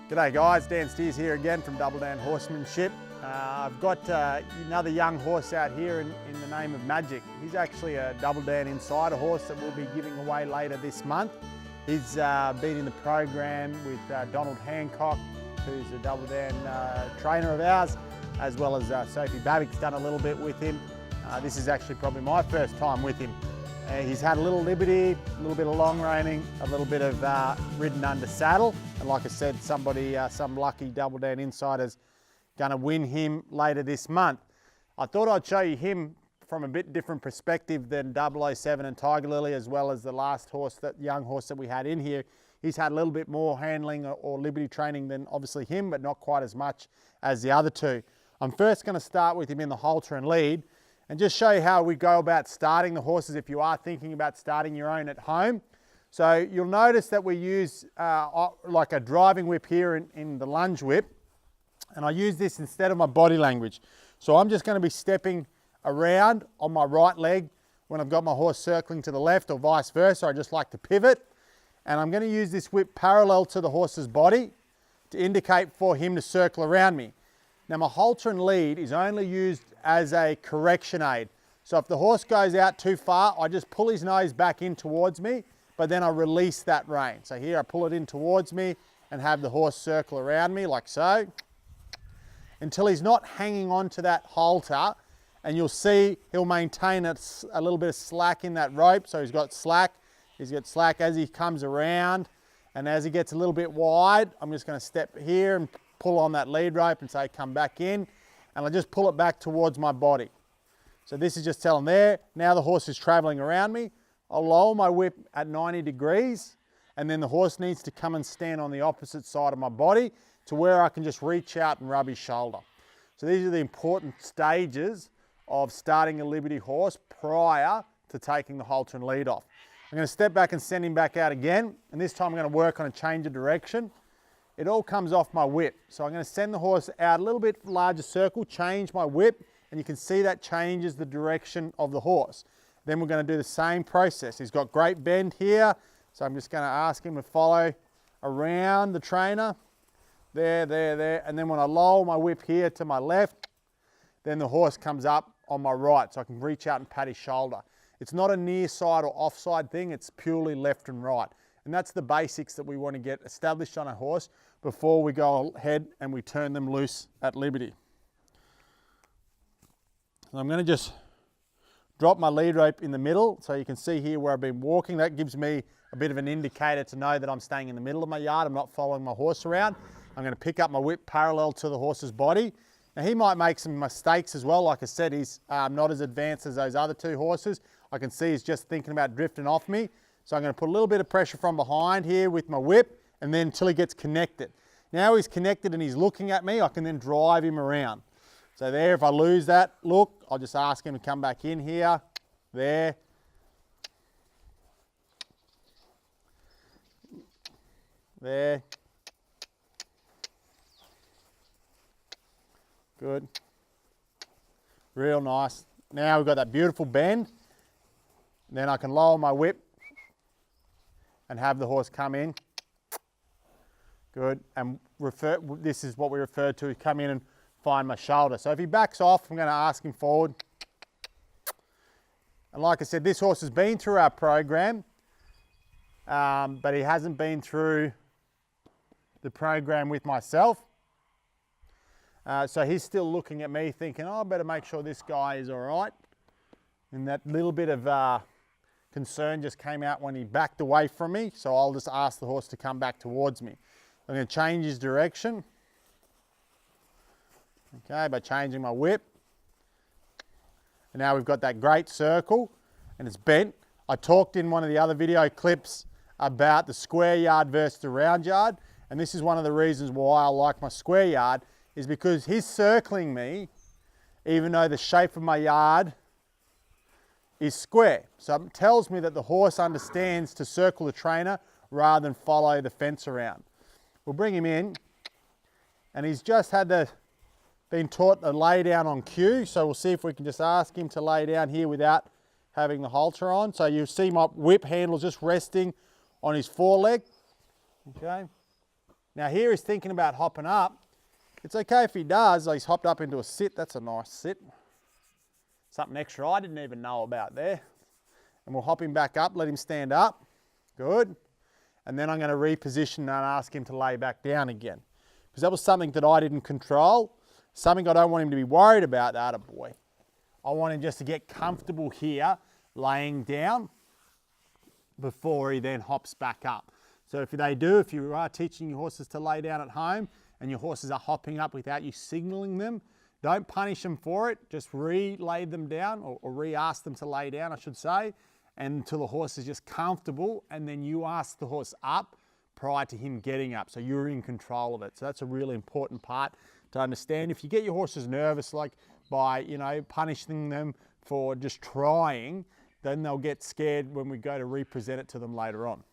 G'day guys, Dan Steers here again from Double Dan Horsemanship. I've got another young horse out here in the name of Magic. He's actually a Double Dan Insider horse that we'll be giving away later this month. He's been in the program with Donald Hancock, who's a Double Dan trainer of ours, as well as Sophie Babbitt's done a little bit with him. This is actually probably my first time with him. He's had a little liberty, a little bit of long reining, a little bit of ridden under saddle. And like I said, some lucky Double Dan Insider's gonna win him later this month. I thought I'd show you him from a bit different perspective than 007 and Tiger Lily, as well as the last horse, that young horse that we had in here. He's had a little bit more handling or liberty training than obviously him, but not quite as much as the other two. I'm first gonna start with him in the halter and lead, and just show you how we go about starting the horses if you are thinking about starting your own at home. So you'll notice that we use like a driving whip here in the lunge whip, and I use this instead of my body language. So I'm just going to be stepping around on my right leg when I've got my horse circling to the left, or vice versa. I just like to pivot, and I'm going to use this whip parallel to the horse's body to indicate for him to circle around me. Now my halter and lead is only used as a correction aid. So if the horse goes out too far, I just pull his nose back in towards me, but then I release that rein. So here I pull it in towards me and have the horse circle around me like so, until he's not hanging on to that halter, and you'll see he'll maintain a little bit of slack in that rope. So he's got slack as he comes around, and as he gets a little bit wide, I'm just going to step here and pull on that lead rope and say come back in, and I just pull it back towards my body. So this is just telling there. Now the horse is traveling around me. I'll lower my whip at 90 degrees, and then the horse needs to come and stand on the opposite side of my body to where I can just reach out and rub his shoulder. So these are the important stages of starting a liberty horse prior to taking the halter and lead off. I'm going to step back and send him back out again, and this time I'm going to work on a change of direction. It all comes off my whip. So I'm going to send the horse out a little bit larger circle, change my whip, and you can see that changes the direction of the horse. Then we're going to do the same process. He's got great bend here, so I'm just going to ask him to follow around the trainer. There, there, there. And then when I lower my whip here to my left, then the horse comes up on my right, so I can reach out and pat his shoulder. It's not a near side or offside thing, it's purely left and right. And that's the basics that we want to get established on a horse before we go ahead and we turn them loose at liberty. And I'm going to just drop my lead rope in the middle, so you can see here where I've been walking. That gives me a bit of an indicator to know that I'm staying in the middle of my yard. I'm not following my horse around. I'm going to pick up my whip parallel to the horse's body. Now he might make some mistakes as well. Like I said, he's not as advanced as those other two horses. I can see he's just thinking about drifting off me. So I'm going to put a little bit of pressure from behind here with my whip, and then until he gets connected. Now he's connected and he's looking at me, I can then drive him around. So there, if I lose that look, I'll just ask him to come back in here, there. There. Good. Real nice. Now we've got that beautiful bend. Then I can lower my whip and have the horse come in. Good. And this is what we refer to as come in and find my shoulder. So if he backs off, I'm going to ask him forward. And like I said, this horse has been through our program, but he hasn't been through the program with myself. So he's still looking at me thinking, oh, I better make sure this guy is all right. And that little bit of concern just came out when he backed away from me. So I'll just ask the horse to come back towards me. I'm going to change his direction. Okay, by changing my whip. And now we've got that great circle and it's bent. I talked in one of the other video clips about the square yard versus the round yard. And this is one of the reasons why I like my square yard, is because he's circling me even though the shape of my yard is square. So it tells me that the horse understands to circle the trainer rather than follow the fence around. We'll bring him in, and he's just been taught to lay down on cue. So we'll see if we can just ask him to lay down here without having the halter on. So you'll see my whip handle just resting on his foreleg. Okay. Now here he's thinking about hopping up. It's okay if he does. He's hopped up into a sit. That's a nice sit. Something extra I didn't even know about there. And we'll hop him back up, let him stand up. Good. And then I'm going to reposition and ask him to lay back down again. Because that was something that I didn't control. Something I don't want him to be worried about, that attaboy. I want him just to get comfortable here, laying down, before he then hops back up. So if you are teaching your horses to lay down at home and your horses are hopping up without you signaling them, don't punish them for it. Just re-lay them down, or re-ask them to lay down, I should say, until the horse is just comfortable, and then you ask the horse up prior to him getting up. So you're in control of it. So that's a really important part to understand. If you get your horses nervous, like by, punishing them for just trying, then they'll get scared when we go to represent it to them later on.